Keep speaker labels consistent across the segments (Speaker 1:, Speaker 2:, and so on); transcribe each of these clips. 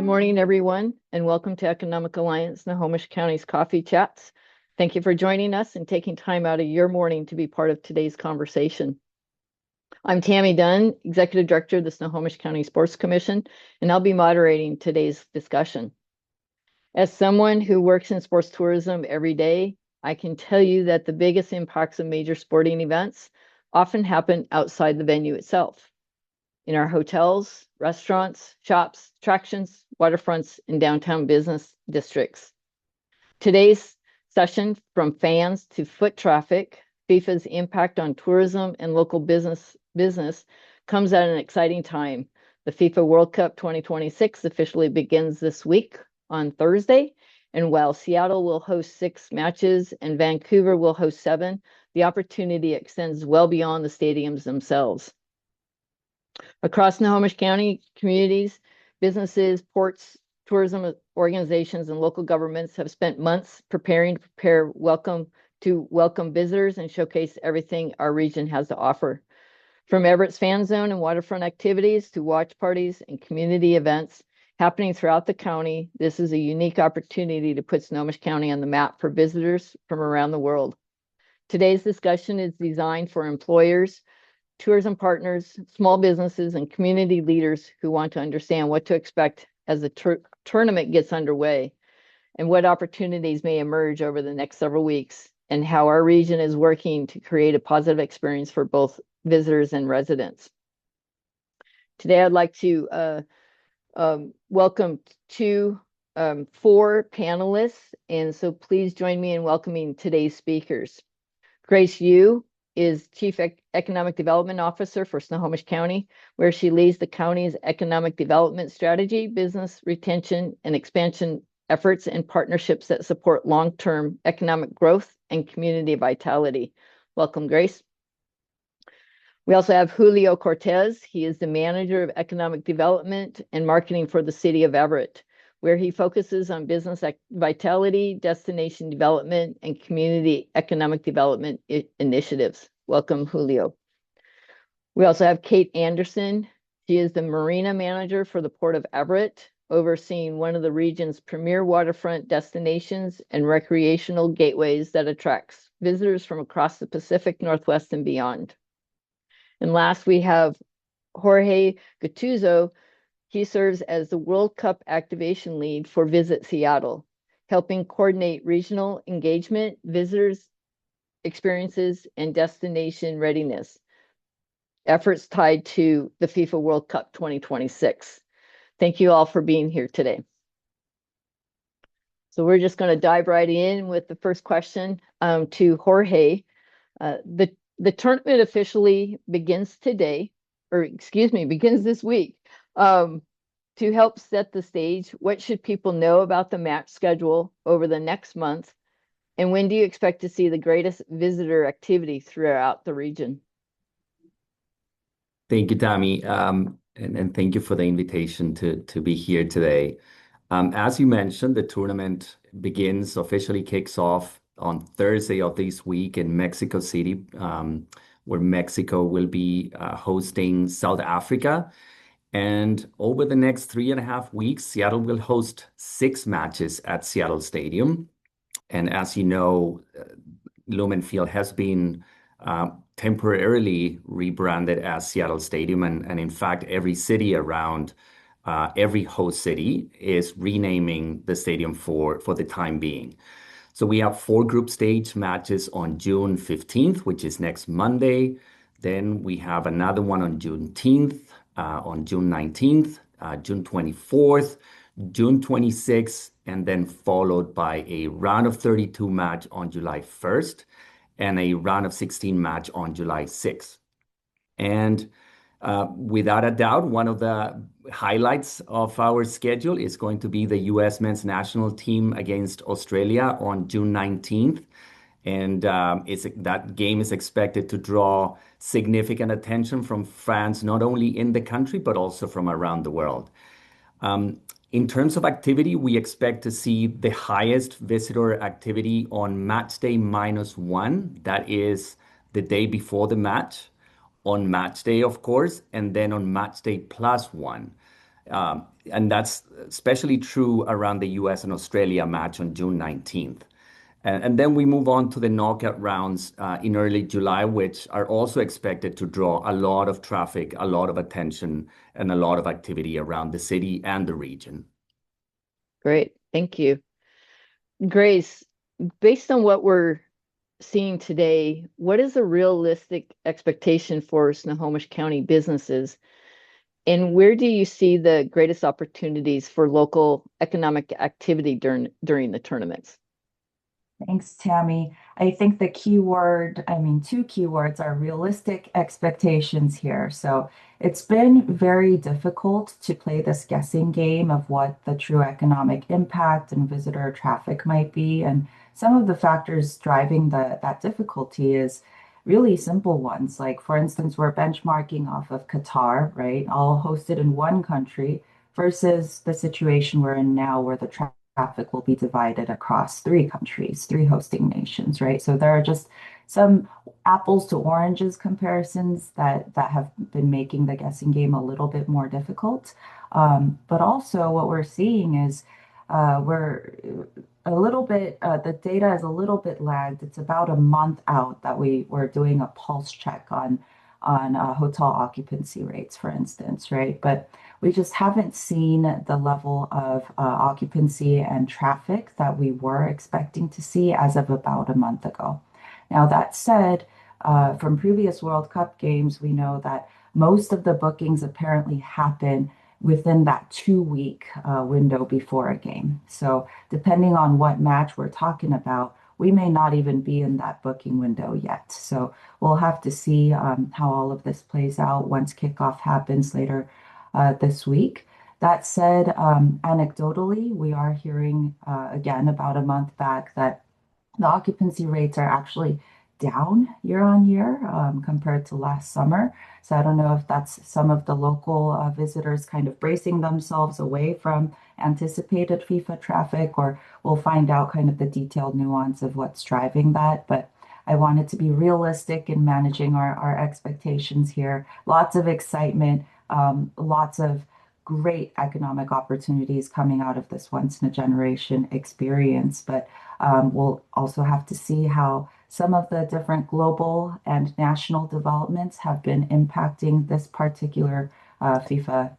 Speaker 1: Good morning, everyone, and welcome to Economic Alliance Snohomish County's Coffee Chats. Thank you for joining us and taking time out of your morning to be part of today's conversation. I'm Tammy Dunn, Executive Director of the Snohomish County Sports Commission, and I'll be moderating today's discussion. As someone who works in sports tourism every day, I can tell you that the biggest impacts of major sporting events often happen outside the venue itself, in our hotels, restaurants, shops, attractions, waterfronts, and downtown business districts. Today's session, From Fans to Foot Traffic, FIFA's Impact on Tourism and Local Business, comes at an exciting time. The FIFA World Cup 2026 officially begins this week on Thursday, and while Seattle will host 6 matches and Vancouver will host 7, the opportunity extends well beyond the stadiums themselves. Across Snohomish County, communities, businesses, ports, tourism organizations, and local governments have spent months preparing to welcome visitors and showcase everything our region has to offer. From Everett's fan zone and waterfront activities to watch parties and community events happening throughout the county, this is a unique opportunity to put Snohomish County on the map for visitors from around the world. Today's discussion is designed for employers, tourism partners, small businesses, and community leaders who want to understand what to expect as the tournament gets underway and what opportunities may emerge over the next several weeks, and how our region is working to create a positive experience for both visitors and residents. Today, I'd like to welcome 4 panelists, and so please join me in welcoming today's speakers. Grace Yu is Chief Economic Development Officer for Snohomish County, where she leads the county's economic development strategy, business retention, and expansion efforts and partnerships that support long-term economic growth and community vitality. Welcome, Grace. We also have Julio Cortez. He is the Manager of Economic Development and Marketing for the City of Everett, where he focuses on business vitality, destination development, and community economic development initiatives. Welcome, Julio. We also have Kate Anderson. She is the Marina Manager for the Port of Everett, overseeing one of the region's premier waterfront destinations and recreational gateways that attracts visitors from across the Pacific Northwest and beyond. And last, we have Jorge Gattuso. He serves as the World Cup activation lead for Visit Seattle, helping coordinate regional engagement, visitors, experiences, and destination readiness efforts tied to the FIFA World Cup 2026. Thank you all for being here today. So we're just going to dive right in with the first question to Jorge. The tournament officially begins today, begins this week. To help set the stage, what should people know about the match schedule over the next month? And when do you expect to see the greatest visitor activity throughout the region?
Speaker 2: Thank you, Tammy. And thank you for the invitation to be here today. As you mentioned, the tournament officially kicks off on Thursday of this week in Mexico City, where Mexico will be hosting South Africa. And over the next 3.5 weeks, Seattle will host 6 matches at Seattle Stadium. And as you know, Lumen Field has been temporarily rebranded as Seattle Stadium. And in fact, every city around every host city is renaming the stadium for the time being. So we have 4 group stage matches on June 15th, which is next Monday. Then we have another one on Juneteenth, on June 19th, June 24th, June 26th, and then followed by a round of 32 match on July 1st and a round of 16 match on July 6th. And without a doubt, one of the highlights of our schedule is going to be the U.S. men's national team against Australia on June 19th. And that game is expected to draw significant attention from fans, not only in the country, but also from around the world. In terms of activity, we expect to see the highest visitor activity on match day -1. That is the day before the match. On match day, of course, and then on match day +1. And that's especially true around the US and Australia match on June 19th. And then we move on to the knockout rounds in early July, which are also expected to draw a lot of traffic, a lot of attention, and a lot of activity around the city and the region.
Speaker 1: Great. Thank you. Grace, based on what we're seeing today, what is a realistic expectation for Snohomish County businesses? And where do you see the greatest opportunities for local economic activity during the tournaments?
Speaker 3: Thanks, Tammy. I think the keyword, I mean, two keywords are realistic expectations here. So it's been very difficult to play this guessing game of what the true economic impact and visitor traffic might be. And some of the factors driving that difficulty is really simple ones. Like, for instance, we're benchmarking off of Qatar, right? All hosted in one country versus the situation we're in now where the traffic will be divided across three countries, three hosting nations, right? So there are just some apples to oranges comparisons that have been making the guessing game a little bit more difficult. But also what we're seeing is we're a little bit, the data is a little bit lagged. It's about a month out that we were doing a pulse check on hotel occupancy rates, for instance, right? But we just haven't seen the level of occupancy and traffic that we were expecting to see as of about a month ago. Now, that said, from previous World Cup games, we know that most of the bookings apparently happen within that 2 week window before a game. So, depending on what match we're talking about, we may not even be in that booking window yet. So, we'll have to see how all of this plays out once kickoff happens later this week. That said, anecdotally, we are hearing again about a month back that the occupancy rates are actually down year on year compared to last summer. So I don't know if that's some of the local visitors kind of bracing themselves away from anticipated FIFA traffic, or we'll find out kind of the detailed nuance of what's driving that. But I wanted to be realistic in managing our expectations here. Lots of excitement, lots of great economic opportunities coming out of this once in a generation experience. But we'll also have to see how some of the different global and national developments have been impacting this particular FIFA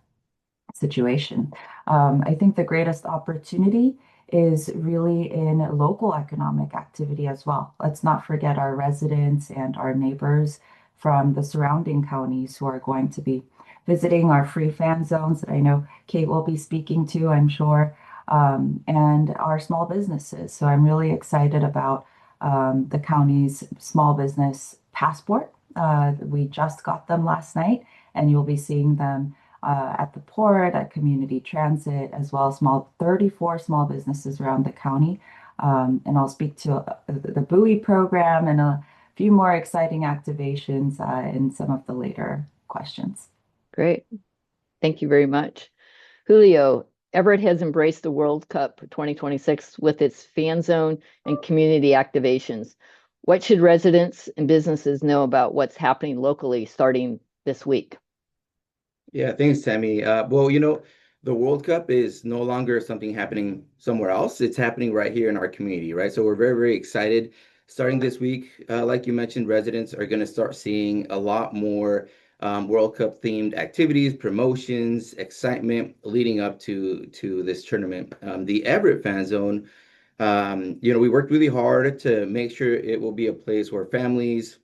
Speaker 3: situation. I think the greatest opportunity is really in local economic activity as well. Let's not forget our residents and our neighbors from the surrounding counties who are going to be visiting our free fan zones that I know Kate will be speaking to, I'm sure, and our small businesses. So I'm really excited about the county's small business passport. We just got them last night, and you'll be seeing them at the port, at community transit, as well as 34 small businesses around the county. And I'll speak to the buoy program and a few more exciting activations in some of the later questions.
Speaker 1: Great. Thank you very much. Julio, Everett has embraced the World Cup 2026 with its fan zone and community activations. What should residents and businesses know about what's happening locally starting this week?
Speaker 4: Yeah, thanks, Tammy. The World Cup is no longer something happening somewhere else. It's happening right here in our community, right? So we're very, very excited. Starting this week, like you mentioned, residents are going to start seeing a lot more World Cup themed activities, promotions, excitement leading up to this tournament. The Everett fan zone, we worked really hard to make sure it will be a place where families,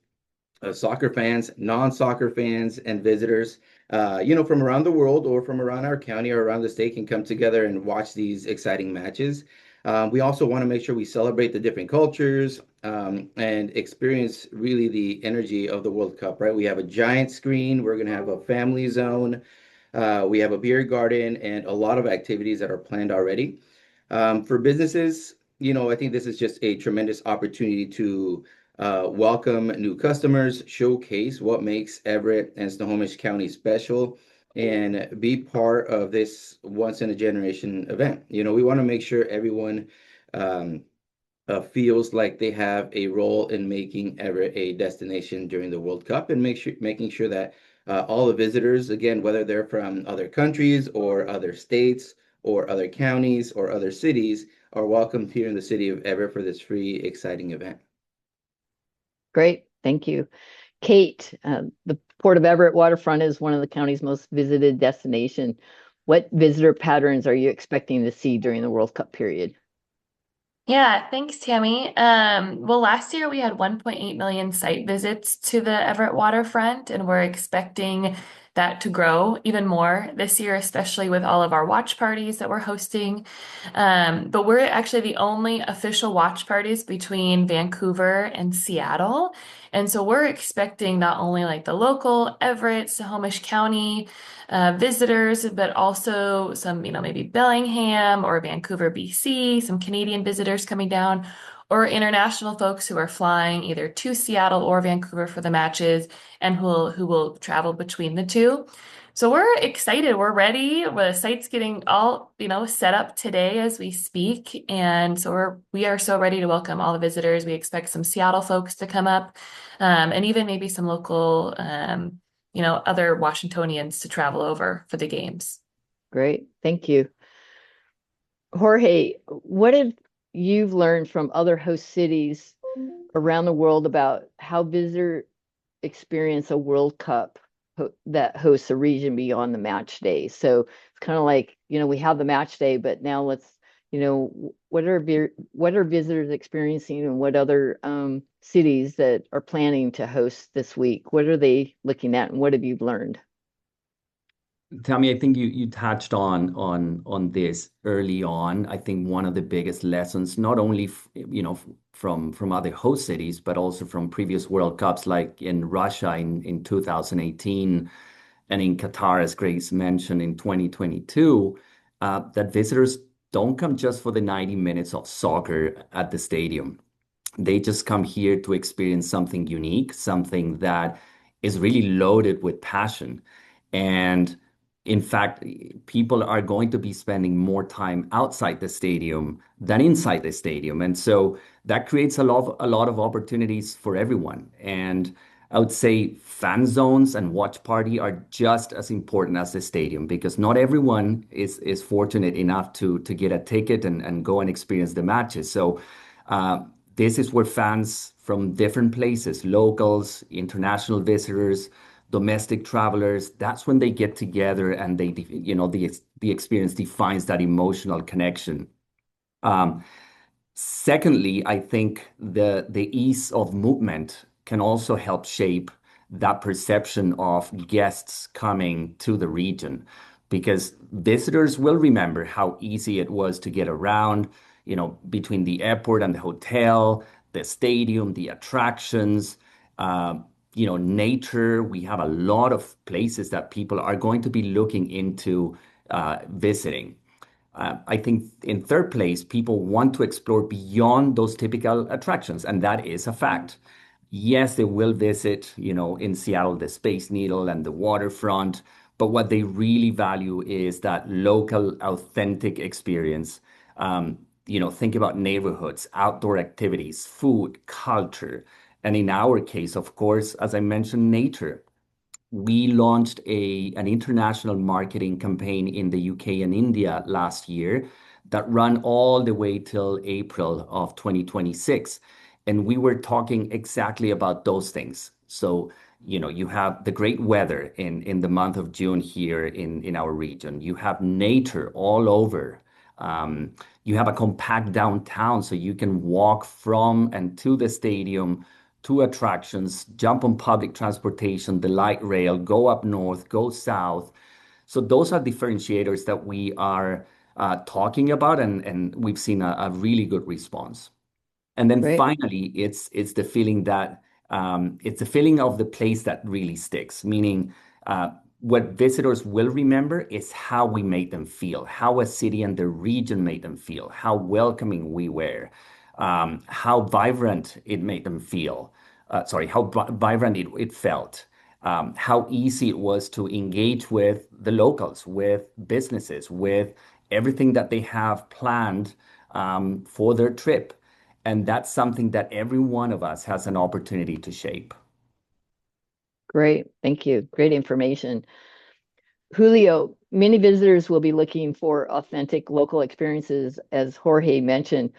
Speaker 4: soccer fans, non-soccer fans, and visitors, from around the world or from around our county or around the state can come together and watch these exciting matches. We also want to make sure we celebrate the different cultures and experience really the energy of the World Cup, right? We have a giant screen. We're going to have a family zone. We have a beer garden and a lot of activities that are planned already. For businesses, I think this is just a tremendous opportunity to welcome new customers, showcase what makes Everett and Snohomish County special, and be part of this once in a generation event. We want to make sure everyone feels like they have a role in making Everett a destination during the World Cup and making sure that all the visitors, again, whether they're from other countries or other states or other counties or other cities, are welcomed here in the city of Everett for this free, exciting event.
Speaker 1: Great, thank you. Kate, the Port of Everett waterfront is one of the county's most visited destination. What visitor patterns are you expecting to see during the World Cup period?
Speaker 5: Yeah, thanks, Tammy. Well, last year we had 1.8 million site visits to the Everett waterfront, and we're expecting that to grow even more this year, especially with all of our watch parties that we're hosting. But we're actually the only official watch parties between Vancouver and Seattle. And so we're expecting not only like the local Everett, Snohomish County visitors, but also some, maybe Bellingham or Vancouver, BC, some Canadian visitors coming down, or international folks who are flying either to Seattle or Vancouver for the matches and who will travel between the two. So we're excited. We're ready. The site's getting all, set up today as we speak. And so we are so ready to welcome all the visitors. We expect some Seattle folks to come up, and even maybe some local other Washingtonians to travel over for the games.
Speaker 1: Great, thank you. Jorge, what have you learned from other host cities around the world about how visitors experience a World Cup that hosts a region beyond the match day? So it's kind of like, we have the match day, but now let's, what are visitors experiencing, and what other cities that are planning to host this week? What are they looking at, and what have you learned?
Speaker 2: Tammy, I think you touched on this early on. I think one of the biggest lessons, not only from other host cities, but also from previous World Cups, like in Russia in 2018, and in Qatar, as Grace mentioned, in 2022, that visitors don't come just for the 90 minutes of soccer at the stadium. They just come here to experience something unique, something that is really loaded with passion. And in fact, people are going to be spending more time outside the stadium than inside the stadium. And so that creates a lot of opportunities for everyone. And I would say fan zones and watch party are just as important as the stadium, because not everyone is fortunate enough to get a ticket and go and experience the matches. So this is where fans from different places, locals, international visitors, domestic travelers, that's when they get together and the experience defines that emotional connection. Secondly, I think the ease of movement can also help shape that perception of guests coming to the region, because visitors will remember how easy it was to get around, between the airport and the hotel, the stadium, the attractions, nature. We have a lot of places that people are going to be looking into visiting. I think in third place, people want to explore beyond those typical attractions, and that is a fact. Yes, they will visit, in Seattle, the Space Needle and the waterfront, but what they really value is that local, authentic experience. Think about neighborhoods, outdoor activities, food, culture, and in our case, of course, as I mentioned, nature. We launched an international marketing campaign in the UK and India last year that ran all the way till April of 2026. And we were talking exactly about those things. So, you have the great weather in the month of June here in our region. You have nature all over. You have a compact downtown, so you can walk from and to the stadium, to attractions, jump on public transportation, the light rail, go up north, go south. So those are differentiators that we are talking about, and we've seen a really good response. And then
Speaker 1: Great.
Speaker 2: finally, it's the feeling that it's the feeling of the place that really sticks, meaning what visitors will remember is how we made them feel, how a city and the region made them feel, how welcoming we were, how vibrant it made them feel. How vibrant it felt, how easy it was to engage with the locals, with businesses, with everything that they have planned for their trip. And that's something that every one of us has an opportunity to shape.
Speaker 1: Great. Thank you. Great information. Julio, many visitors will be looking for authentic local experiences, as Jorge mentioned.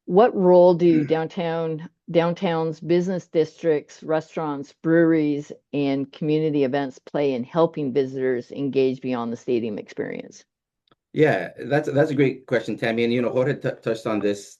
Speaker 1: What role do downtown's business districts, restaurants, breweries, and community events play in helping visitors engage beyond the stadium experience?
Speaker 4: Yeah, that's a great question, Tammy. And Jorge touched on this.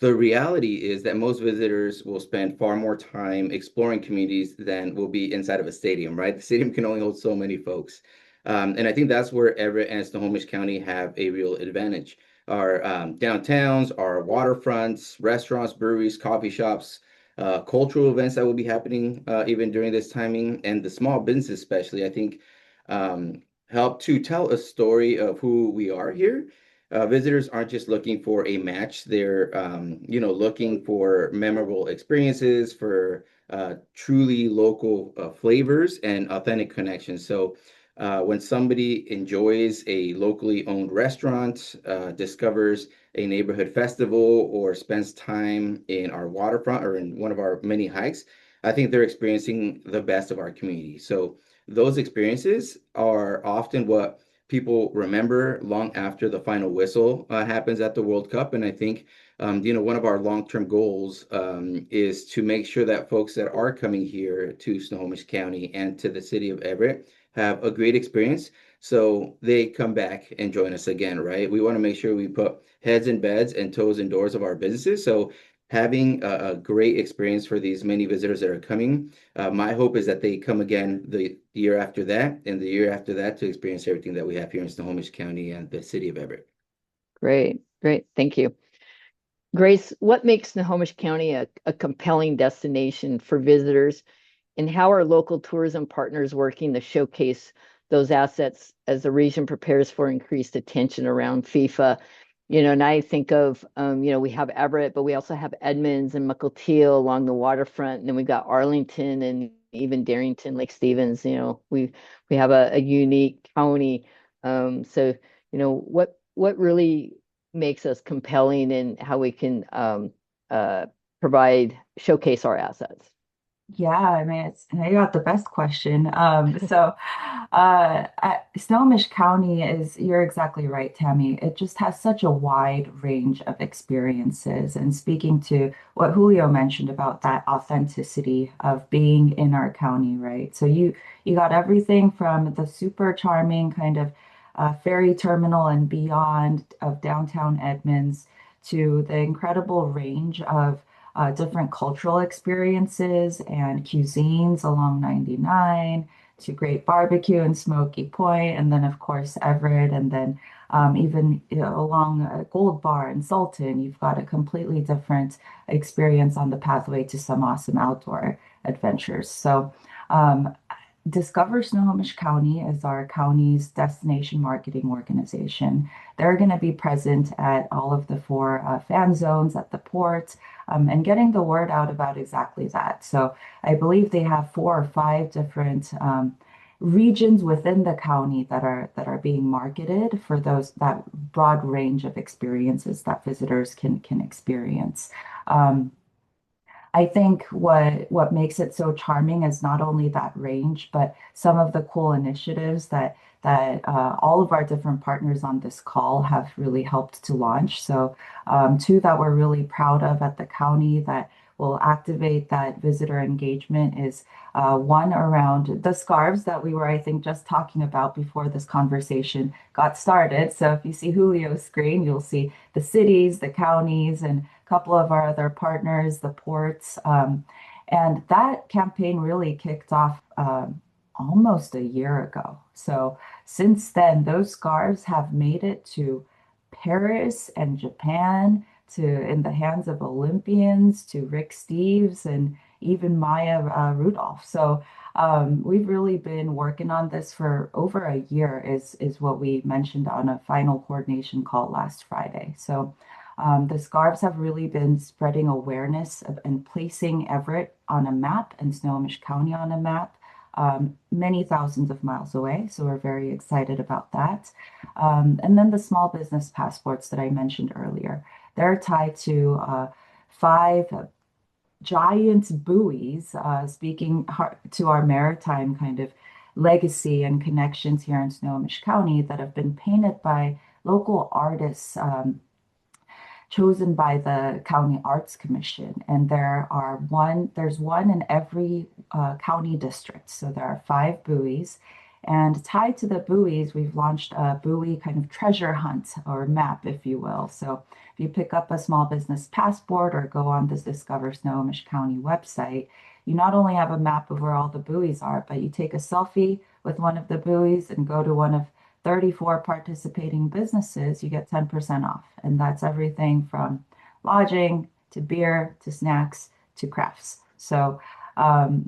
Speaker 4: The reality is that most visitors will spend far more time exploring communities than will be inside of a stadium, right? The stadium can only hold so many folks. And I think that's where Everett and Snohomish County have a real advantage. Our downtowns, our waterfronts, restaurants, breweries, coffee shops, cultural events that will be happening even during this timing, and the small businesses especially, I think help to tell a story of who we are here. Visitors aren't just looking for a match; they're looking for memorable experiences, for truly local flavors and authentic connections. So when somebody enjoys a locally owned restaurant, discovers a neighborhood festival, or spends time in our waterfront or in one of our many hikes, I think they're experiencing the best of our community. So those experiences are often what people remember long after the final whistle happens at the World Cup. And I think, one of our long-term goals is to make sure that folks that are coming here to Snohomish County and to the city of Everett have a great experience so they come back and join us again, right? We want to make sure we put heads in beds and toes in doors of our businesses. So having a great experience for these many visitors that are coming. My hope is that they come again the year after that and the year after that to experience everything that we have here in Snohomish County and the city of Everett.
Speaker 1: Great. Great. Thank you. Grace, what makes Snohomish County a compelling destination for visitors, and how are local tourism partners working to showcase those assets as the region prepares for increased attention around FIFA? And I think of, we have Everett, but we also have Edmonds and Mukilteo along the waterfront. And then we've got Arlington and even Darrington, Lake Stevens. We have a unique county. What really makes us compelling and how we can showcase our assets?
Speaker 3: Yeah, I mean, you got the best question. Snohomish County you're exactly right, Tammy. It just has such a wide range of experiences. And speaking to what Julio mentioned about that authenticity of being in our county, right? So you got everything from the super charming kind of ferry terminal and beyond of downtown Edmonds to the incredible range of different cultural experiences and cuisines along 99 to great barbecue and Smoky Point, and then of course Everett, and then even along Gold Bar and Sultan, you've got a completely different experience on the pathway to some awesome outdoor adventures. So Discover Snohomish County is our county's destination marketing organization. They're going to be present at all of the four fan zones at the port and getting the word out about exactly that. So I believe they have 4 or 5 different regions within the county that are being marketed for that broad range of experiences that visitors can experience. I think what makes it so charming is not only that range, but some of the cool initiatives that all of our different partners on this call have really helped to launch. So 2 that we're really proud of at the county that will activate that visitor engagement is one around the scarves that we were, I think, just talking about before this conversation got started. So if you see Julio's screen, you'll see the cities, the counties, and a couple of our other partners, the ports. And that campaign really kicked off almost a year ago. So since then, those scarves have made it to Paris and Japan, in the hands of Olympians, to Rick Steves and even Maya Rudolph. So we've really been working on this for over a year, is what we mentioned on a final coordination call last Friday. So the scarves have really been spreading awareness and placing Everett on a map and Snohomish County on a map, many thousands of miles away. So we're very excited about that. And then the small business passports that I mentioned earlier, they're tied to 5 giant buoys, speaking to our maritime kind of legacy and connections here in Snohomish County, that have been painted by local artists, chosen by the County Arts Commission. And there's one in every county district. So there are 5 buoys. And tied to the buoys, we've launched a buoy kind of treasure hunt or map, if you will. So if you pick up a small business passport or go on the Discover Snohomish County website, you not only have a map of where all the buoys are, but you take a selfie with one of the buoys and go to one of 34 participating businesses, you get 10% off. And that's everything from lodging to beer to snacks to crafts. So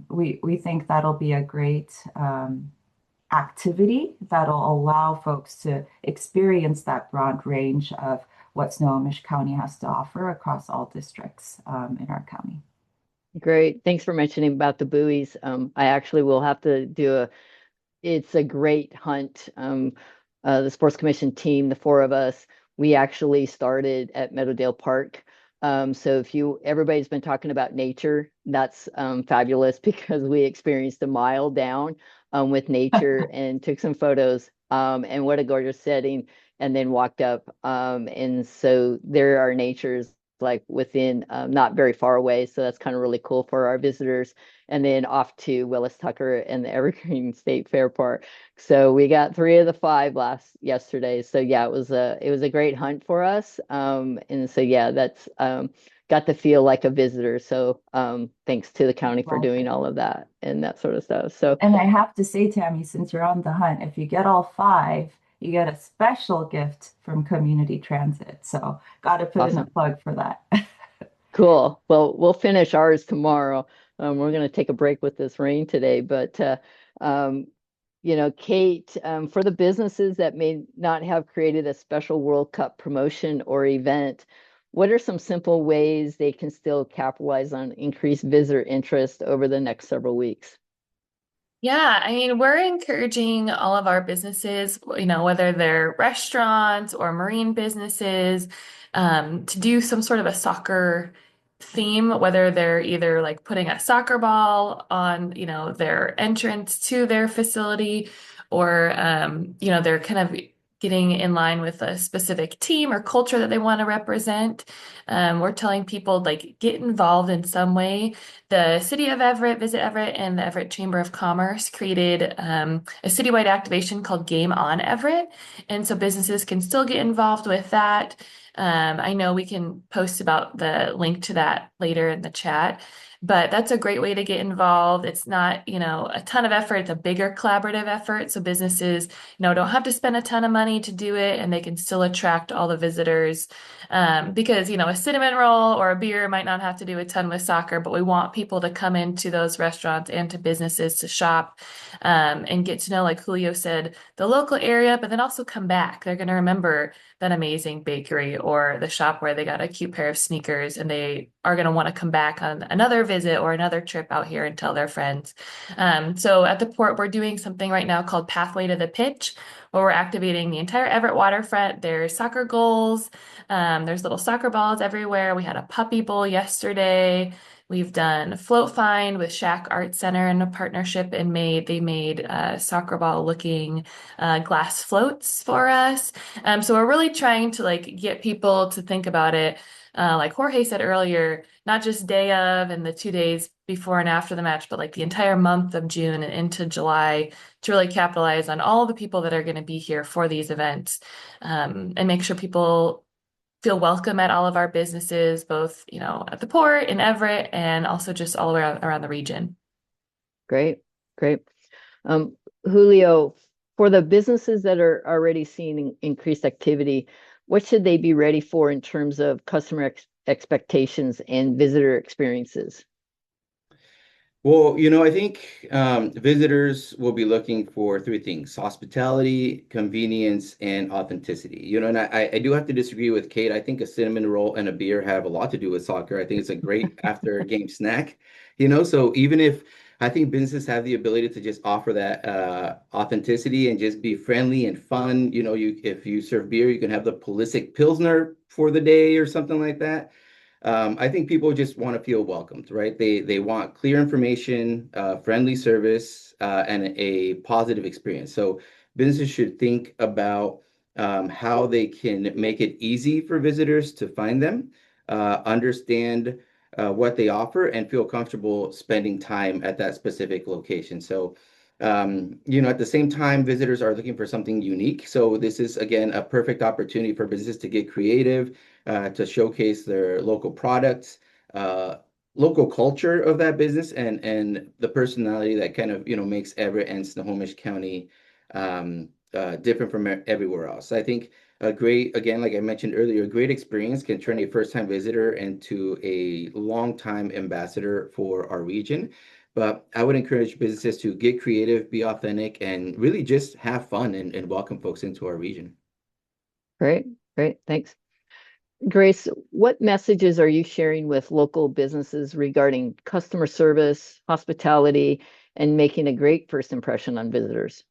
Speaker 3: we think that'll be a great activity that'll allow folks to experience that broad range of what Snohomish County has to offer across all districts in our county.
Speaker 1: Great. Thanks for mentioning about the buoys. I actually will have to do it's a great hunt. The Sports Commission team, the 4 of us, we actually started at Meadowdale Park. So everybody's been talking about nature, that's fabulous, because we experienced a mile down with nature and took some photos. And what a gorgeous setting, and then walked up. And so there are natures like within not very far away. So that's kind of really cool for our visitors. And then off to Willis Tucker and the Evergreen State Fair Park. So we got 3 of the 5 yesterday. So yeah, it was a great hunt for us. And so yeah, that's got to feel like a visitor. So thanks to the county for doing all of that and that sort of stuff. So
Speaker 3: And I have to say, Tammy, since you're on the hunt, if you get all 5, you get a special gift from Community Transit. So got to put in a
Speaker 1: awesome.
Speaker 3: plug for that.
Speaker 1: Cool. Well, we'll finish ours tomorrow. We're going to take a break with this rain today, but Kate, for the businesses that may not have created a special World Cup promotion or event, what are some simple ways they can still capitalize on increased visitor interest over the next several weeks?
Speaker 5: Yeah, I mean, we're encouraging all of our businesses, whether they're restaurants or marine businesses, to do some sort of a soccer theme, whether they're either like putting a soccer ball on, their entrance to their facility, or, they're kind of getting in line with a specific team or culture that they want to represent. We're telling people, like, get involved in some way. The city of Everett, Visit Everett, and the Everett Chamber of Commerce created a citywide activation called Game on Everett. And so businesses can still get involved with that. I know we can post about the link to that later in the chat, but that's a great way to get involved. It's not, a ton of effort. It's a bigger collaborative effort. So businesses, don't have to spend a ton of money to do it, and they can still attract all the visitors. Because, a cinnamon roll or a beer might not have to do a ton with soccer, but we want people to come into those restaurants and to businesses to shop, and get to know, like Julio said, the local area, but then also come back. They're going to remember that amazing bakery or the shop where they got a cute pair of sneakers, and they are going to want to come back on another visit or another trip out here and tell their friends. So at the port, we're doing something right now called Pathway to the Pitch, where we're activating the entire Everett waterfront. There's soccer goals. There's little soccer balls everywhere. We had a puppy bowl yesterday. We've done Float Find with Shack Art Center in a partnership, and they made soccer ball looking glass floats for us. So we're really trying to get people to think about it. Like Jorge said earlier, not just day of and the 2 days before and after the match, but the entire month of June and into July, to really capitalize on all the people that are going to be here for these events, and make sure people feel welcome at all of our businesses, both, at the port in Everett and also just all around the region.
Speaker 1: Great. Julio, for the businesses that are already seeing increased activity, what should they be ready for in terms of customer expectations and visitor experiences?
Speaker 4: Well, I think visitors will be looking for 3 things: hospitality, convenience, and authenticity. And I do have to disagree with Kate. I think a cinnamon roll and a beer have a lot to do with soccer. I think it's a great after game snack, so even if I think businesses have the ability to just offer that authenticity and just be friendly and fun. If you serve beer, you can have the Pulisic Pilsner for the day or something like that. I think people just want to feel welcomed, right? They want clear information, friendly service, and a positive experience. So businesses should think about how they can make it easy for visitors to find them, understand what they offer, and feel comfortable spending time at that specific location. So, at the same time, visitors are looking for something unique. So this is, again, a perfect opportunity for businesses to get creative, to showcase their local products, uh, local culture of that business, and the personality that kind of makes Everett and Snohomish County different from everywhere else. I think a great, again, like I mentioned earlier, a great experience can turn a first-time visitor into a long-time ambassador for our region. But I would encourage businesses to get creative, be authentic, and really just have fun and welcome folks into our region.
Speaker 1: Great, great. Thanks. Grace, what messages are you sharing with local businesses regarding customer service, hospitality, and making a great first impression on visitors?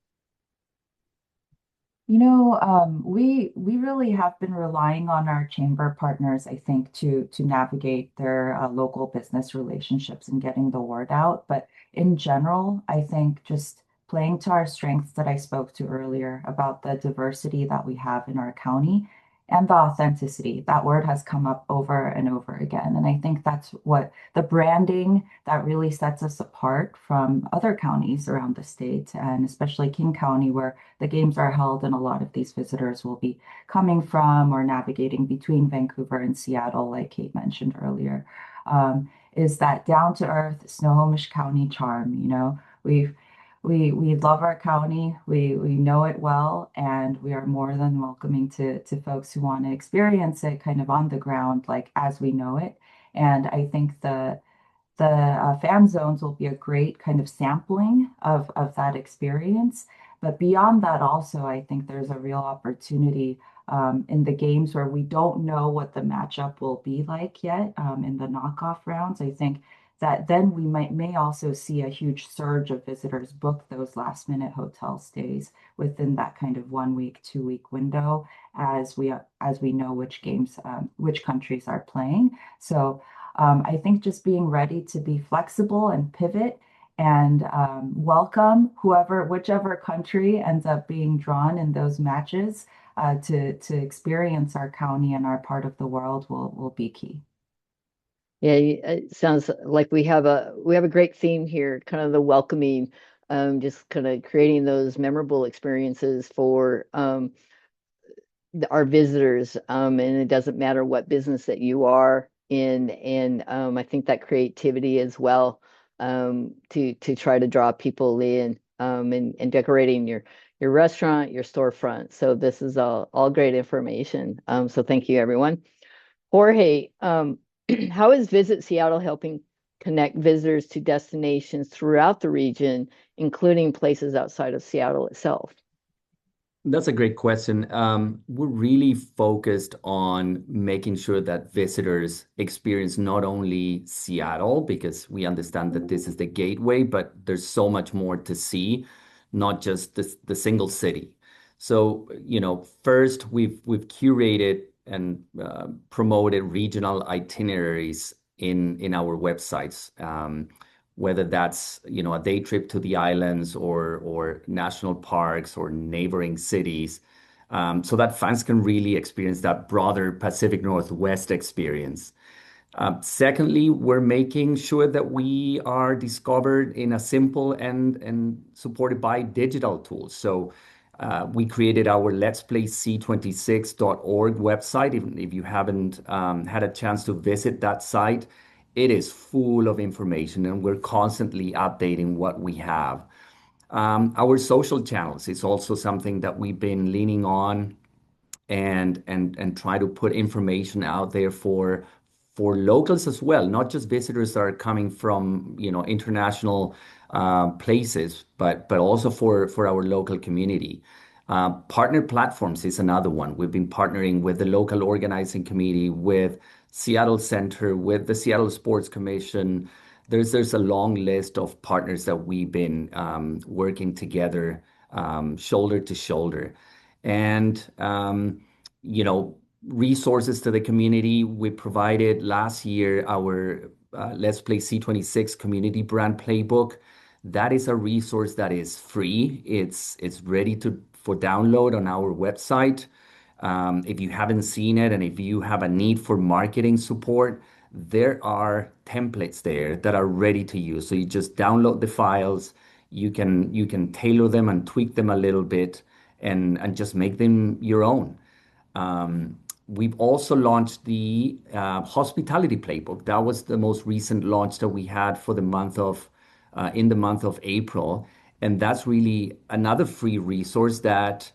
Speaker 3: We really have been relying on our chamber partners, I think, to navigate their local business relationships and getting the word out. But in general, I think just playing to our strengths that I spoke to earlier about the diversity that we have in our county and the authenticity. That word has come up over and over again. And I think that's what the branding that really sets us apart from other counties around the state, and especially King County, where the games are held and a lot of these visitors will be coming from or navigating between Vancouver and Seattle, like Kate mentioned earlier, is that down to earth Snohomish County charm. We love our county, we know it well, and we are more than welcoming to folks who want to experience it kind of on the ground, like as we know it. And I think the fan zones will be a great kind of sampling of that experience. But beyond that, also, I think there's a real opportunity in the games where we don't know what the matchup will be like yet in the knockoff rounds. I think that then we may also see a huge surge of visitors book those last minute hotel stays within that kind of 1 week, 2 week window as we know which games, which countries are playing. So I think just being ready to be flexible and pivot and welcome whichever country ends up being drawn in those matches to experience our county and our part of the world will be key.
Speaker 1: Yeah, it sounds like we have a great theme here, kind of the welcoming, just kind of creating those memorable experiences for our visitors. And it doesn't matter what business that you are in, and I think that creativity as well, to try to draw people in, and decorating your restaurant, your storefront. So this is all great information. So thank you, everyone. Jorge, how is Visit Seattle helping connect visitors to destinations throughout the region, including places outside of Seattle itself?
Speaker 2: That's a great question. We're really focused on making sure that visitors experience not only Seattle, because we understand that this is the gateway, but there's so much more to see, not just the single city. So, first we've curated and promoted regional itineraries in our websites. Whether that's a day trip to the islands or national parks or neighboring cities, so that fans can really experience that broader Pacific Northwest experience. Secondly, we're making sure that we are discovered in a simple and supported by digital tools. So we created our Let's Play C26.org website. If you haven't had a chance to visit that site, it is full of information, and we're constantly updating what we have. Our social channels is also something that we've been leaning on and try to put information out there for locals as well, not just visitors that are coming from international places, but also for our local community. Partner platforms is another one. We've been partnering with the local organizing committee, with Seattle Center, with the Seattle Sports Commission. There's a long list of partners that we've been working together, shoulder to shoulder. And resources to the community. We provided last year our Let's Play C26 community brand playbook. That is a resource that is free. It's ready for download on our website. If you haven't seen it and if you have a need for marketing support, there are templates there that are ready to use. So you just download the files. You can tailor them and tweak them a little bit and just make them your own. We've also launched the hospitality playbook. That was the most recent launch that we had for the month of in the month of April, and that's really another free resource that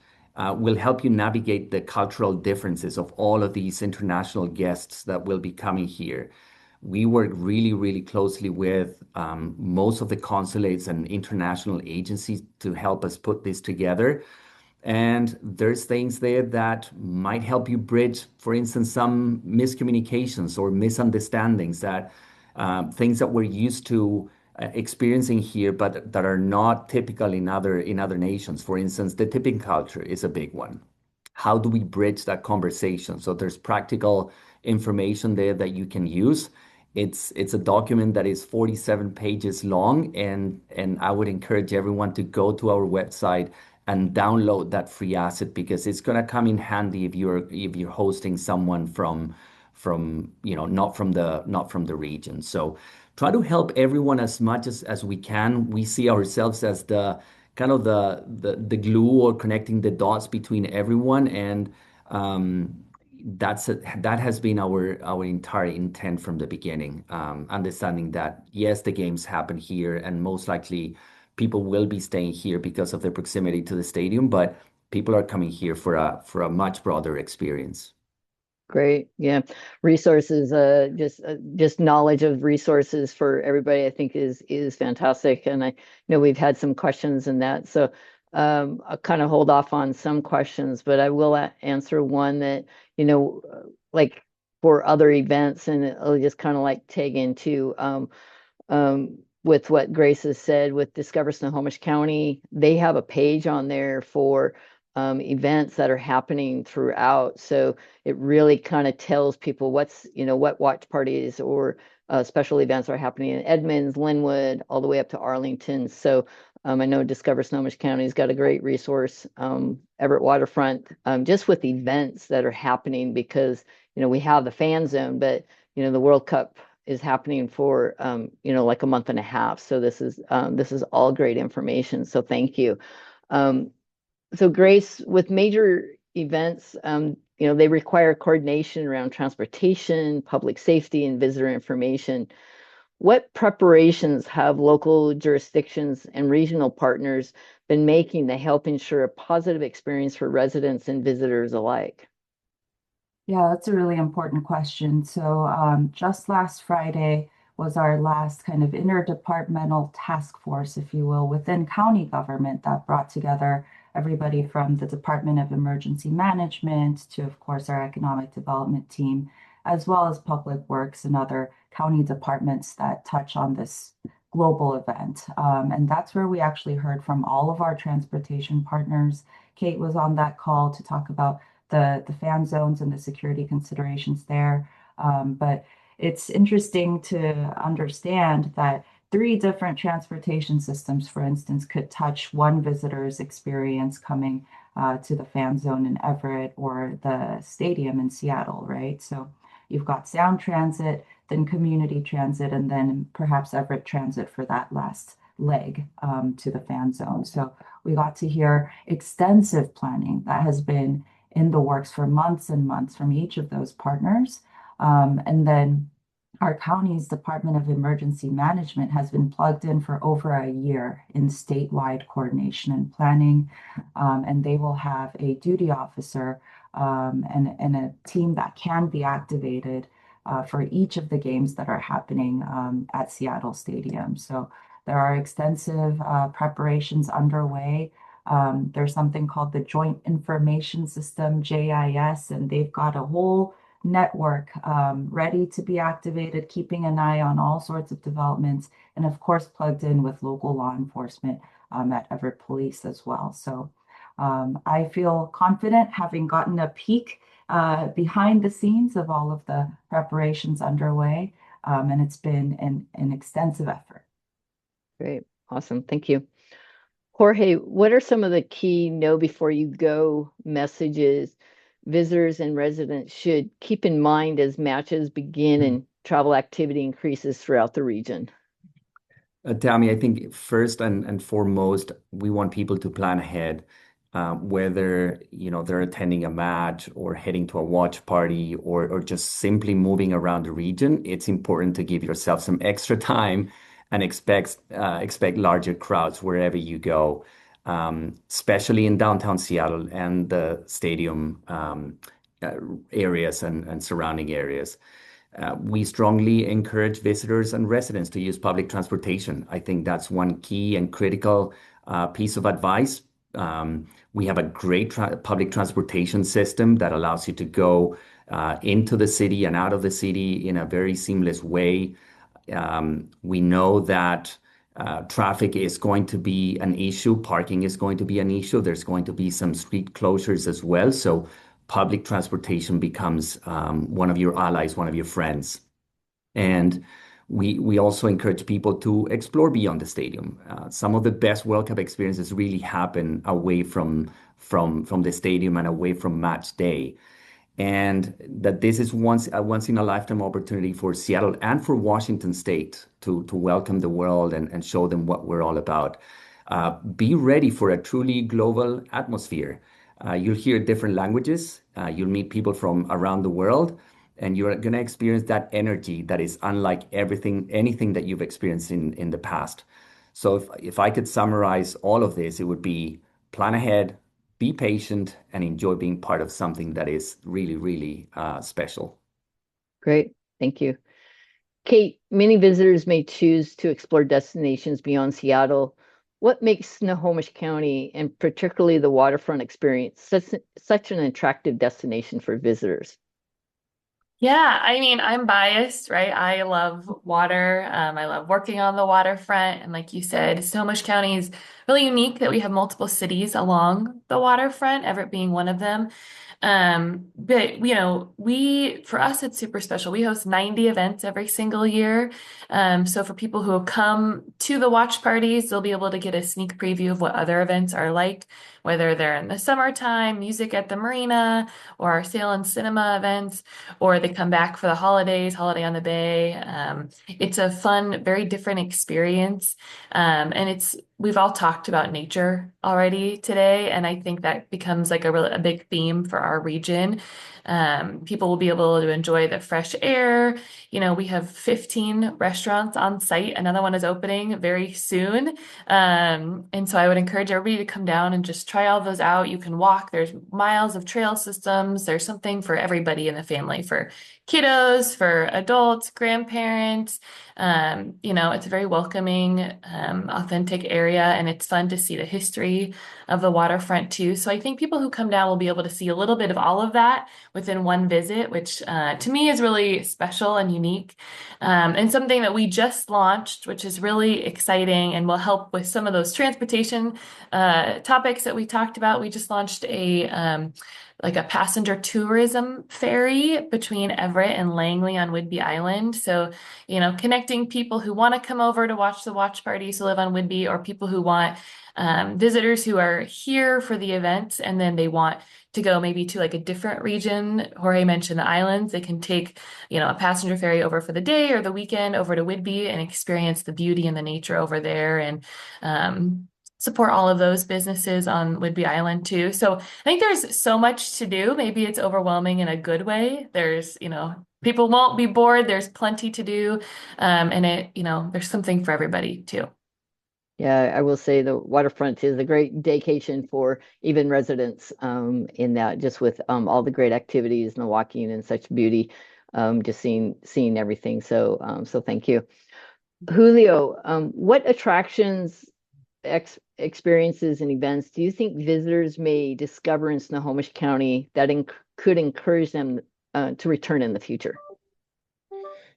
Speaker 2: will help you navigate the cultural differences of all of these international guests that will be coming here. We work really, really closely with most of the consulates and international agencies to help us put this together. And there's things there that might help you bridge, for instance, some miscommunications or misunderstandings that things that we're used to experiencing here, but that are not typical in other nations. For instance, the tipping culture is a big one. How do we bridge that conversation? So there's practical information there that you can use. It's a document that is 47 pages long, and I would encourage everyone to go to our website and download that free asset because it's going to come in handy if you're hosting someone from not from the region. So try to help everyone as much as we can. We see ourselves as the kind of the glue or connecting the dots between everyone, and that has been our entire intent from the beginning. Understanding that yes, the games happen here, and most likely people will be staying here because of the proximity to the stadium, but people are coming here for a much broader experience.
Speaker 1: Great. Yeah. Resources, just knowledge of resources for everybody, I think is fantastic. And I know we've had some questions in that. So I'll kind of hold off on some questions, but I will answer one that, like for other events, and I'll just kind of like tag into with what Grace has said with Discover Snohomish County. They have a page on there for events that are happening throughout. So it really kind of tells people what watch parties or special events are happening in Edmonds, Linwood, all the way up to Arlington. So I know Discover Snohomish County's got a great resource, Everett Waterfront, just with events that are happening because, we have the fan zone, but, the World Cup is happening for, like a month and a half. So this is all great information. So thank you. So Grace, with major events, they require coordination around transportation, public safety, and visitor information. What preparations have local jurisdictions and regional partners been making to help ensure a positive experience for residents and visitors alike?
Speaker 3: Yeah, that's a really important question. So just last Friday was our last kind of interdepartmental task force, if you will, within county government that brought together everybody from the Department of Emergency Management to, of course, our economic development team, as well as Public Works and other county departments that touch on this global event. And that's where we actually heard from all of our transportation partners. Kate was on that call to talk about the fan zones and the security considerations there. But it's interesting to understand that 3 different transportation systems, for instance, could touch one visitor's experience coming to the fan zone in Everett or the stadium in Seattle, right? So you've got Sound Transit, then Community Transit, and then perhaps Everett Transit for that last leg to the fan zone. So we got to hear extensive planning that has been in the works for months and months from each of those partners. And then our county's Department of Emergency Management has been plugged in for over a year in statewide coordination and planning. And they will have a duty officer and a team that can be activated for each of the games that are happening at Seattle Stadium. So there are extensive preparations underway. There's something called the Joint Information System, JIS, and they've got a whole network ready to be activated, keeping an eye on all sorts of developments, and of course plugged in with local law enforcement at Everett Police as well. So I feel confident having gotten a peek behind the scenes of all of the preparations underway, and it's been an extensive effort.
Speaker 1: Great. Awesome. Thank you. Jorge, what are some of the key know before you go messages visitors and residents should keep in mind as matches begin and travel activity increases throughout the region?
Speaker 2: Tammy, I think first and foremost, we want people to plan ahead, whether they're attending a match or heading to a watch party or just simply moving around the region. It's important to give yourself some extra time and expect larger crowds wherever you go, especially in downtown Seattle and the stadium areas and surrounding areas. We strongly encourage visitors and residents to use public transportation. I think that's one key and critical piece of advice. We have a great public transportation system that allows you to go into the city and out of the city in a very seamless way. We know that traffic is going to be an issue, parking is going to be an issue. There's going to be some street closures as well. So public transportation becomes one of your allies, one of your friends. And we also encourage people to explore beyond the stadium. Some of the best World Cup experiences really happen away from the stadium and away from match day. And that this is a once in a lifetime opportunity for Seattle and for Washington State to welcome the world and show them what we're all about. Be ready for a truly global atmosphere. You'll hear different languages. You'll meet people from around the world, and you're going to experience that energy that is unlike anything that you've experienced in the past. So if I could summarize all of this, it would be plan ahead, be patient, and enjoy being part of something that is really, really special.
Speaker 1: Great. Thank you. Kate, many visitors may choose to explore destinations beyond Seattle. What makes Snohomish County and particularly the waterfront experience such an attractive destination for visitors?
Speaker 5: Yeah, I mean, I'm biased, right? I love water. I love working on the waterfront. And like you said, Snohomish County is really unique that we have multiple cities along the waterfront, Everett being one of them. But for us, it's super special. We host 90 events every single year. So for people who come to the watch parties, they'll be able to get a sneak preview of what other events are like, whether they're in the summertime, music at the marina, or our sail and cinema events, or they come back for the holidays, Holiday on the Bay. It's a fun, very different experience. And we've all talked about nature already today, and I think that becomes like a big theme for our region. People will be able to enjoy the fresh air. We have 15 restaurants on site. Another one is opening very soon. And so I would encourage everybody to come down and just try all those out. You can walk. There's miles of trail systems. There's something for everybody in the family, for kiddos, for adults, grandparents. It's a very welcoming, authentic area, and it's fun to see the history of the waterfront too. So I think people who come down will be able to see a little bit of all of that within one visit, which to me is really special and unique. And something that we just launched, which is really exciting and will help with some of those transportation topics that we talked about. We just launched like a passenger tourism ferry between Everett and Langley on Whidbey Island. So, connecting people who want to come over to watch the watch parties who live on Whidbey, or people who want visitors who are here for the events and then they want to go maybe to like a different region. Jorge mentioned the islands. They can take, a passenger ferry over for the day or the weekend over to Whidbey and experience the beauty and the nature over there, and support all of those businesses on Whidbey Island too. So I think there's so much to do. Maybe it's overwhelming in a good way. There's, people won't be bored. There's plenty to do. And there's something for everybody too.
Speaker 1: Yeah, I will say the waterfront is a great vacation for even residents in that, just with all the great activities and the walking and such beauty, just seeing everything. So thank you. Julio, what attractions, experiences, and events do you think visitors may discover in Snohomish County that could encourage them to return in the future?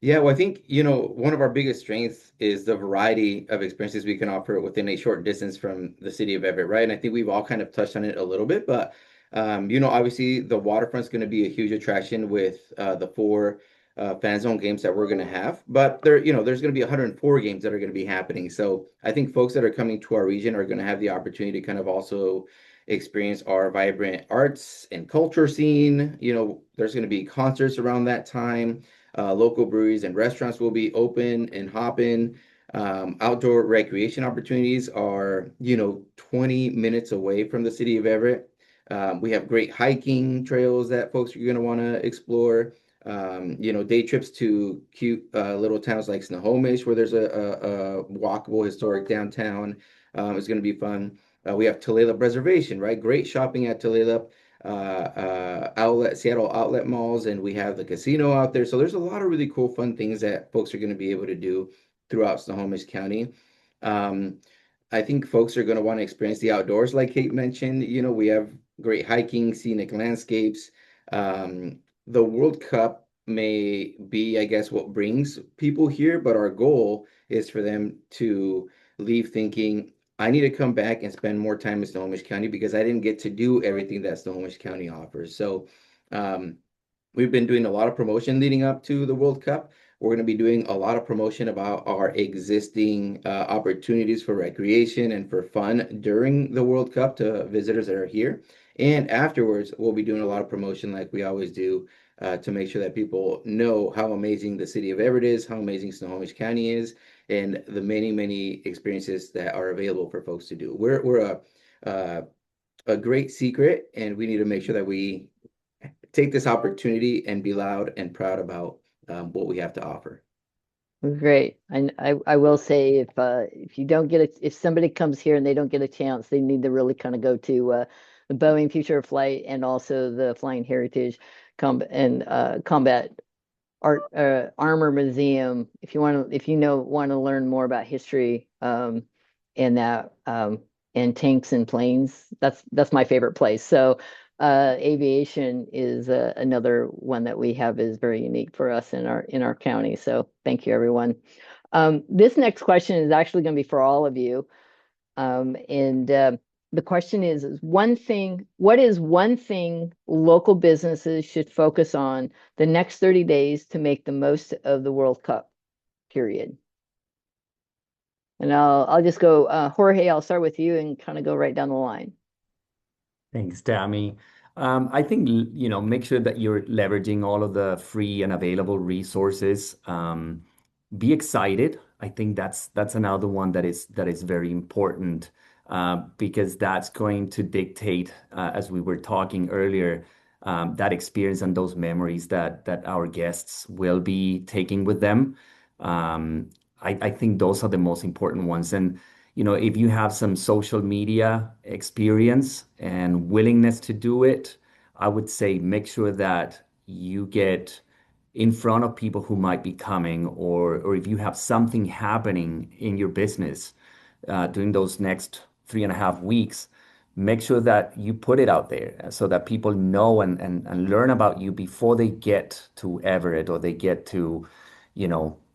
Speaker 4: Yeah, well, I think, one of our biggest strengths is the variety of experiences we can offer within a short distance from the city of Everett, right? And I think we've all kind of touched on it a little bit, but Obviously the waterfront's going to be a huge attraction with the four fan zone games that we're going to have, but there's going to be 104 games that are going to be happening. So I think folks that are coming to our region are going to have the opportunity to kind of also experience our vibrant arts and culture scene. There's going to be concerts around that time. Local breweries and restaurants will be open and hopping. Outdoor recreation opportunities are, 20 minutes away from the city of Everett. We have great hiking trails that folks are going to want to explore. Day trips to cute little towns like Snohomish, where there's a walkable historic downtown, is going to be fun. We have Tulalip Reservation, right? Great shopping at Tulalip, Seattle outlet malls, and we have the casino out there. So there's a lot of really cool, fun things that folks are going to be able to do throughout Snohomish County. I think folks are going to want to experience the outdoors, like Kate mentioned. We have great hiking, scenic landscapes. The World Cup may be, I guess, what brings people here, but our goal is for them to leave thinking, I need to come back and spend more time in Snohomish County because I didn't get to do everything that Snohomish County offers. So we've been doing a lot of promotion leading up to the World Cup. We're going to be doing a lot of promotion about our existing opportunities for recreation and for fun during the World Cup to visitors that are here. And afterwards, we'll be doing a lot of promotion like we always do to make sure that people know how amazing the city of Everett is, how amazing Snohomish County is, and the many, many experiences that are available for folks to do. We're a great secret, and we need to make sure that we take this opportunity and be loud and proud about what we have to offer.
Speaker 1: Great. And I will say if you don't get it, if somebody comes here and they don't get a chance, they need to really kind of go to the Boeing Future of Flight and also the Flying Heritage Combat Art Armor Museum. If you want to learn more about history and that and tanks and planes, that's my favorite place. So aviation is another one that we have is very unique for us in our county. So thank you, everyone. This next question is actually going to be for all of you. And the question is what is one thing local businesses should focus on the next 30 days to make the most of the World Cup period? And I'll just go, Jorge, I'll start with you and kind of go right down the line.
Speaker 2: Thanks, Tammy. I think, make sure that you're leveraging all of the free and available resources. Be excited. I think that's another one that is very important because that's going to dictate, as we were talking earlier, that experience and those memories that our guests will be taking with them. I think those are the most important ones. And if you have some social media experience and willingness to do it, I would say make sure that you get in front of people who might be coming, or if you have something happening in your business during those next 3.5 weeks, make sure that you put it out there so that people know and learn about you before they get to Everett or they get to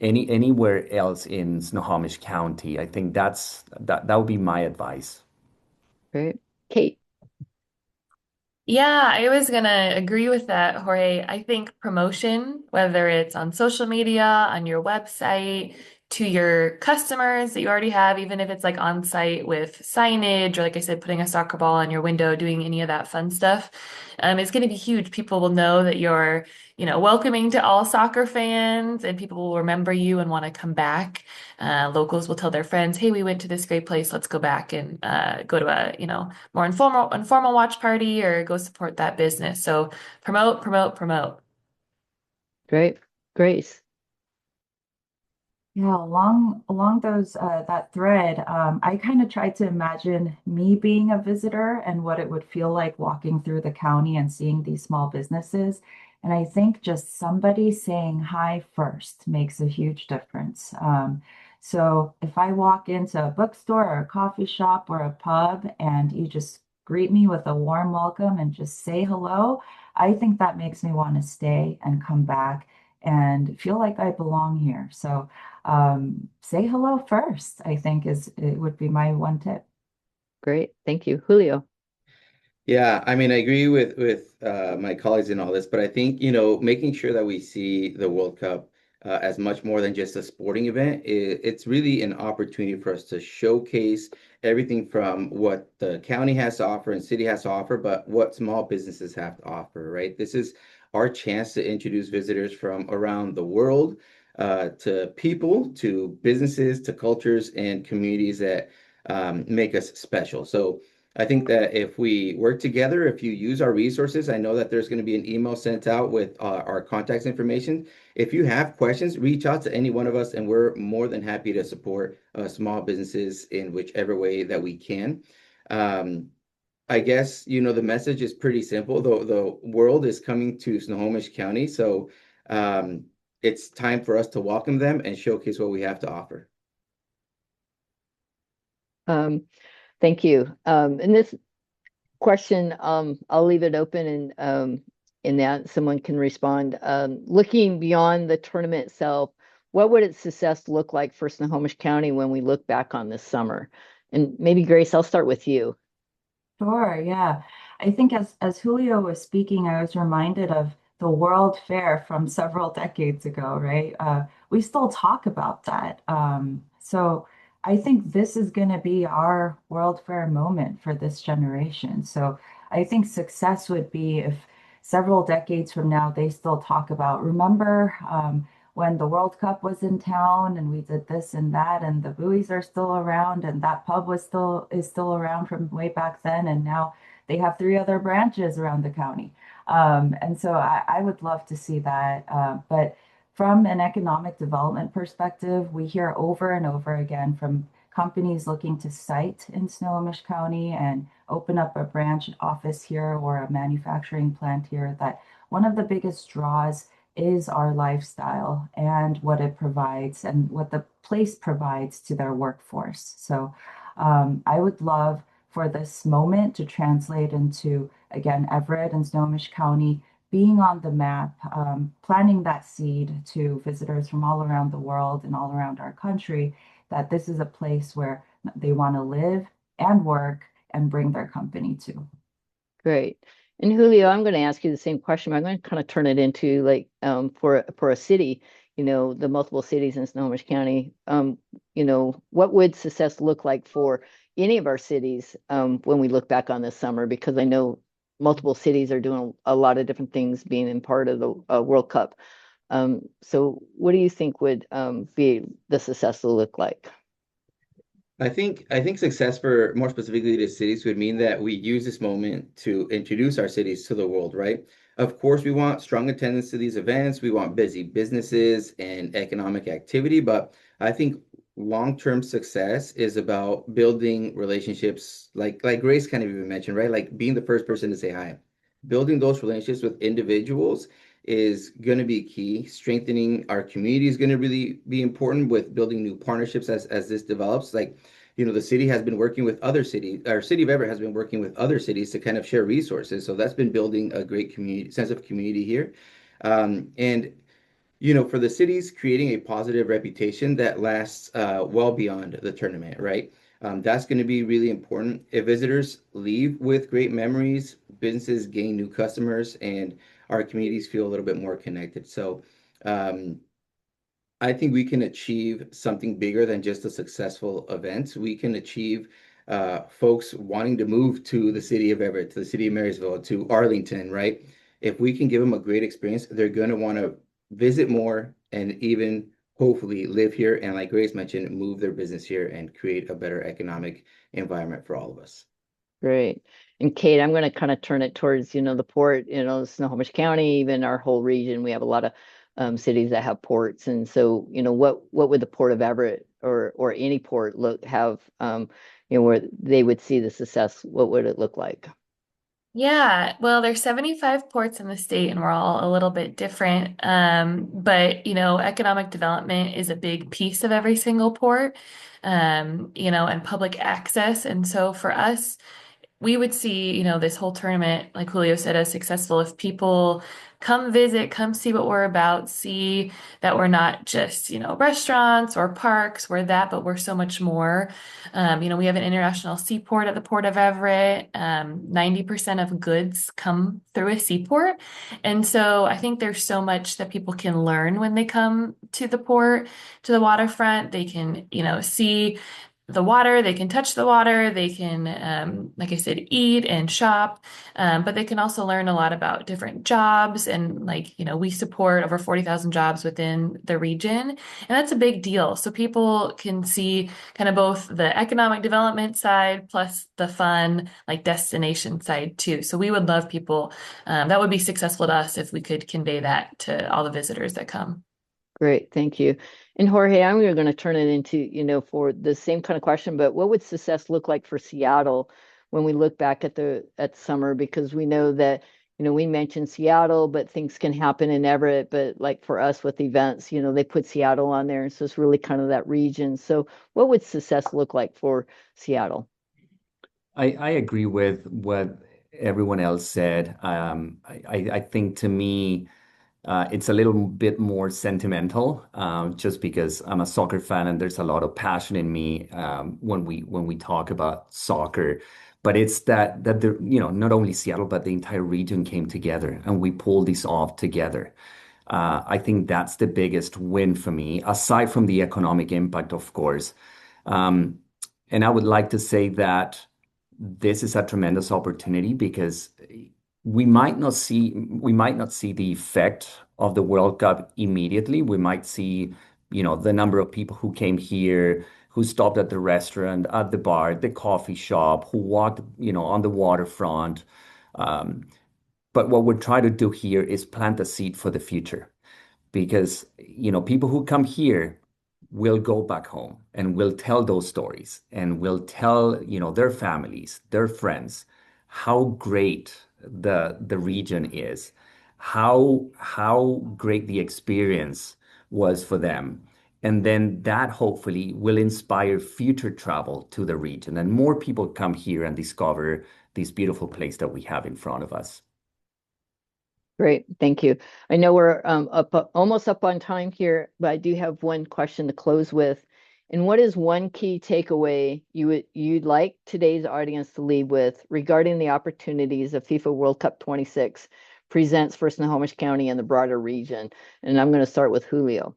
Speaker 2: anywhere else in Snohomish County. I think that would be my advice.
Speaker 1: Great. Kate.
Speaker 5: Yeah, I was gonna agree with that, Jorge. I think promotion, whether it's on social media, on your website, to your customers that you already have, even if it's like on site with signage, or like I said, putting a soccer ball on your window, doing any of that fun stuff, it's going to be huge. People will know that you're, welcoming to all soccer fans, and people will remember you and want to come back. Locals will tell their friends, "Hey, we went to this great place. Let's go back and go to a, more informal watch party or go support that business." So promote, promote, promote.
Speaker 1: Great. Grace.
Speaker 3: Yeah, along those that thread, I kind of tried to imagine me being a visitor and what it would feel like walking through the county and seeing these small businesses. And I think just somebody saying hi first makes a huge difference. So if I walk into a bookstore or a coffee shop or a pub and you just greet me with a warm welcome and just say hello, I think that makes me want to stay and come back and feel like I belong here. So say hello first, I think it would be my one tip.
Speaker 1: Great. Thank you. Julio.
Speaker 4: Yeah, I mean, I agree with my colleagues in all this, but I think, making sure that we see the World Cup as much more than just a sporting event, it's really an opportunity for us to showcase everything from what the county has to offer and city has to offer, but what small businesses have to offer, right? This is our chance to introduce visitors from around the world to people, to businesses, to cultures and communities that make us special. So I think that if we work together, if you use our resources, I know that there's going to be an email sent out with our contact information. If you have questions, reach out to any one of us, and we're more than happy to support small businesses in whichever way that we can. Um, I guess, the message is pretty simple. The world is coming to Snohomish County, so it's time for us to welcome them and showcase what we have to offer.
Speaker 1: Thank you. And this question, I'll leave it open and in that someone can respond. Looking beyond the tournament itself, what would its success look like for Snohomish County when we look back on this summer? And maybe Grace, I'll start with you.
Speaker 3: Sure, yeah. I think as Julio was speaking, I was reminded of the World Fair from several decades ago, right? We still talk about that. So I think this is going to be our World Fair moment for this generation. So I think success would be if several decades from now they still talk about, remember, when the World Cup was in town and we did this and that, and the buoys are still around, and that pub is still around from way back then, and now they have three other branches around the county. And so I would love to see that. But from an economic development perspective, we hear over and over again from companies looking to site in Snohomish County and open up a branch office here or a manufacturing plant here that one of the biggest draws is our lifestyle and what it provides and what the place provides to their workforce. So I would love for this moment to translate into, again, Everett and Snohomish County being on the map, planting that seed to visitors from all around the world and all around our country, that this is a place where they want to live and work and bring their company to.
Speaker 1: Great. And Julio, I'm going to ask you the same question, but I'm going to kind of turn it into like for a city, the multiple cities in Snohomish County, what would success look like for any of our cities when we look back on this summer? Because I know multiple cities are doing a lot of different things being in part of the World Cup. So what do you think would be the success to look like?
Speaker 4: I think success for more specifically the cities would mean that we use this moment to introduce our cities to the world, right? Of course, we want strong attendance to these events. We want busy businesses and economic activity, but I think long-term success is about building relationships like Grace kind of even mentioned, right? Like being the first person to say hi. Building those relationships with individuals is going to be key. Strengthening our community is going to really be important with building new partnerships as this develops. Like, the city has been working with other cities, our city of Everett has been working with other cities to kind of share resources. So that's been building a great community sense of community here. And for the cities, creating a positive reputation that lasts well beyond the tournament, right? That's going to be really important. If visitors leave with great memories, businesses gain new customers, and our communities feel a little bit more connected. So I think we can achieve something bigger than just a successful event. We can achieve folks wanting to move to the city of Everett, to the city of Marysville, to Arlington, right? If we can give them a great experience, they're going to want to visit more and even hopefully live here. And like Grace mentioned, move their business here and create a better economic environment for all of us.
Speaker 1: Great. And Kate, I'm going to kind of turn it towards, the port, Snohomish County, even our whole region. We have a lot of cities that have ports. And so, what would the port of Everett or any port have, where they would see the success? What would it look like?
Speaker 5: Yeah, well, there's 75 ports in the state and we're all a little bit different. But economic development is a big piece of every single port, and public access. And so for us, we would see, this whole tournament, like Julio said, as successful if people come visit, come see what we're about, see that we're not just, restaurants or parks, we're that, but we're so much more. We have an international seaport at the Port of Everett. 90% of goods come through a seaport. And so I think there's so much that people can learn when they come to the port, to the waterfront. They can, see the water, they can touch the water, they can, like I said, eat and shop, but they can also learn a lot about different jobs. And we support over 40,000 jobs within the region, and that's a big deal. So people can see kind of both the economic development side plus the fun, like destination side too. So we would love people, that would be successful to us if we could convey that to all the visitors that come.
Speaker 1: Great, thank you. And Jorge, I'm going to turn it into, for the same kind of question, but what would success look like for Seattle when we look back at summer? Because we know that, we mentioned Seattle, but things can happen in Everett. But like for us with events, they put Seattle on there. And so it's really kind of that region. So what would success look like for Seattle?
Speaker 2: I agree with what everyone else said. I think to me, it's a little bit more sentimental, just because I'm a soccer fan and there's a lot of passion in me when we talk about soccer. But it's that not only Seattle but the entire region came together and we pulled this off together. I think that's the biggest win for me, aside from the economic impact, of course. Um, and I would like to say that this is a tremendous opportunity because we might not see the effect of the World Cup immediately. We might see, the number of people who came here, who stopped at the restaurant, at the bar, the coffee shop, who walked, on the waterfront. Um, but what we're trying to do here is plant a seed for the future because people who come here will go back home and will tell those stories and will tell their families, their friends, how great the region is, how great the experience was for them. And then that hopefully will inspire future travel to the region and more people come here and discover this beautiful place that we have in front of us.
Speaker 1: Great, thank you. I know we're almost up on time here, but I do have one question to close with. And what is one key takeaway you'd like today's audience to leave with regarding the opportunities of FIFA World Cup 26 presents for Snohomish County and the broader region? And I'm going to start with Julio.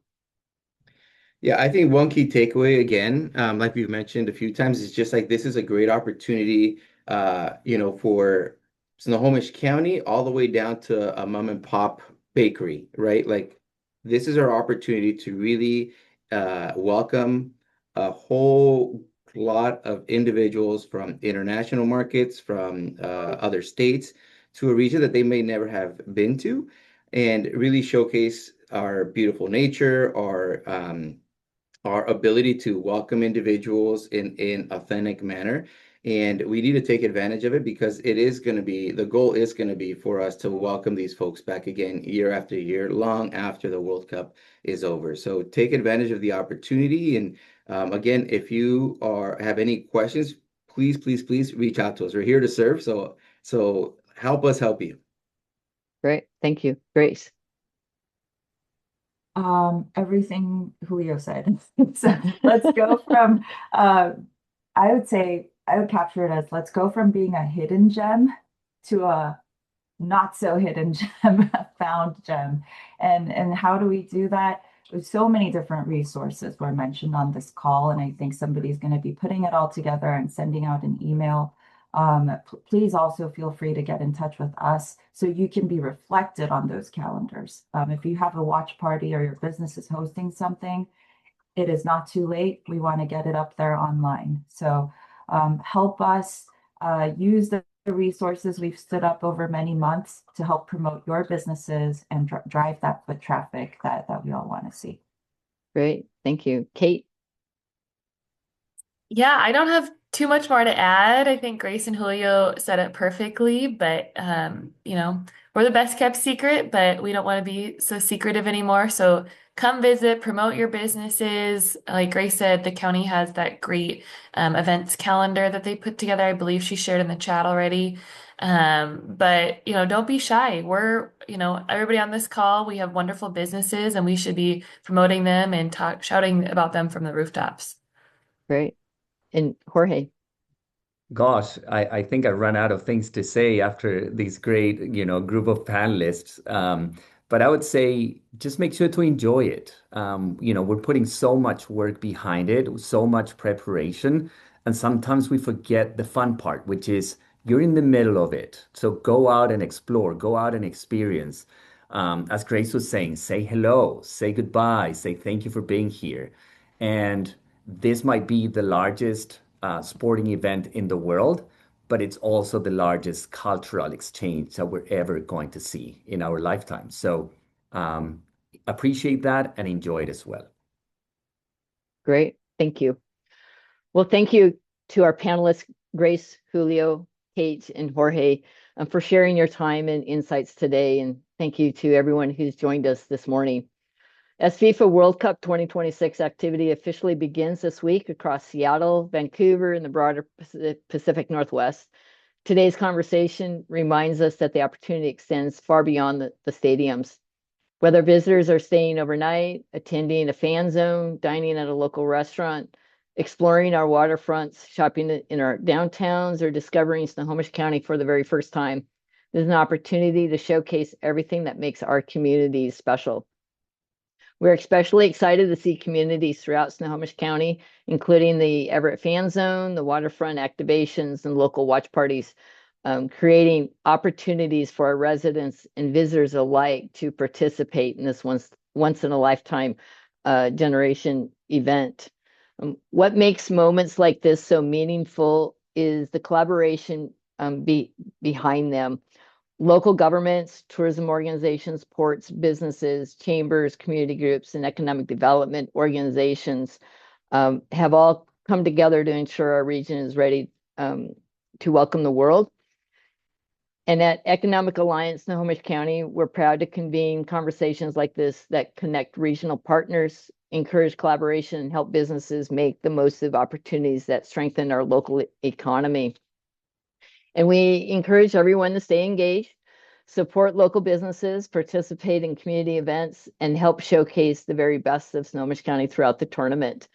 Speaker 4: Yeah, I think one key takeaway again, like we've mentioned a few times, is just like this is a great opportunity, for Snohomish County all the way down to a mom and pop bakery, right? Like this is our opportunity to really welcome a whole lot of individuals from international markets, from other states to a region that they may never have been to, and really showcase our beautiful nature, our ability to welcome individuals in authentic manner. And we need to take advantage of it because the goal is going to be for us to welcome these folks back again year after year, long after the World Cup is over. So take advantage of the opportunity. And again, if you have any questions, please, please, please reach out to us. We're here to serve. So help us help you.
Speaker 1: Great, thank you. Grace.
Speaker 3: Everything Julio said. So let's go from, I would say, I would capture it as let's go from being a hidden gem to a not so hidden gem, a found gem. And how do we do that? There's so many different resources were mentioned on this call, and I think somebody's going to be putting it all together and sending out an email. Please also feel free to get in touch with us so you can be reflected on those calendars. If you have a watch party or your business is hosting something, it is not too late. We want to get it up there online. So help us use the resources we've stood up over many months to help promote your businesses and drive that foot traffic that we all want to see.
Speaker 1: Great, thank you. Kate.
Speaker 5: Yeah, I don't have too much more to add. I think Grace and Julio said it perfectly, but we're the best kept secret, but we don't want to be so secretive anymore. So come visit, promote your businesses. Like Grace said, the county has that great events calendar that they put together. I believe she shared in the chat already. But don't be shy. We're, everybody on this call, we have wonderful businesses and we should be promoting them and shouting about them from the rooftops.
Speaker 1: Great. And Jorge.
Speaker 2: Gosh, I think I run out of things to say after these great, group of panelists. But I would say just make sure to enjoy it. We're putting so much work behind it, so much preparation, and sometimes we forget the fun part, which is you're in the middle of it. So go out and explore, go out and experience. As Grace was saying, say hello, say goodbye, say thank you for being here. And this might be the largest sporting event in the world, but it's also the largest cultural exchange that we're ever going to see in our lifetime. So appreciate that and enjoy it as well.
Speaker 1: Great. Thank you. Well, thank you to our panelists, Grace, Julio, Kate, and Jorge, for sharing your time and insights today. And thank you to everyone who's joined us this morning. As FIFA World Cup 2026 activity officially begins this week across Seattle, Vancouver, and the broader Pacific Northwest, today's conversation reminds us that the opportunity extends far beyond the stadiums. Whether visitors are staying overnight, attending a fan zone, dining at a local restaurant, exploring our waterfronts, shopping in our downtowns, or discovering Snohomish County for the very first time, there's an opportunity to showcase everything that makes our communities special. We're especially excited to see communities throughout Snohomish County, including the Everett Fan Zone, the waterfront activations, and local watch parties, creating opportunities for our residents and visitors alike to participate in this once-in-a-lifetime generation event. What makes moments like this so meaningful is the collaboration behind them. Local governments, tourism organizations, ports, businesses, chambers, community groups, and economic development organizations have all come together to ensure our region is ready to welcome the world. And at Economic Alliance Snohomish County, we're proud to convene conversations like this that connect regional partners, encourage collaboration, and help businesses make the most of opportunities that strengthen our local economy. And we encourage everyone to stay engaged, support local businesses, participate in community events, and help showcase the very best of Snohomish County throughout the tournament.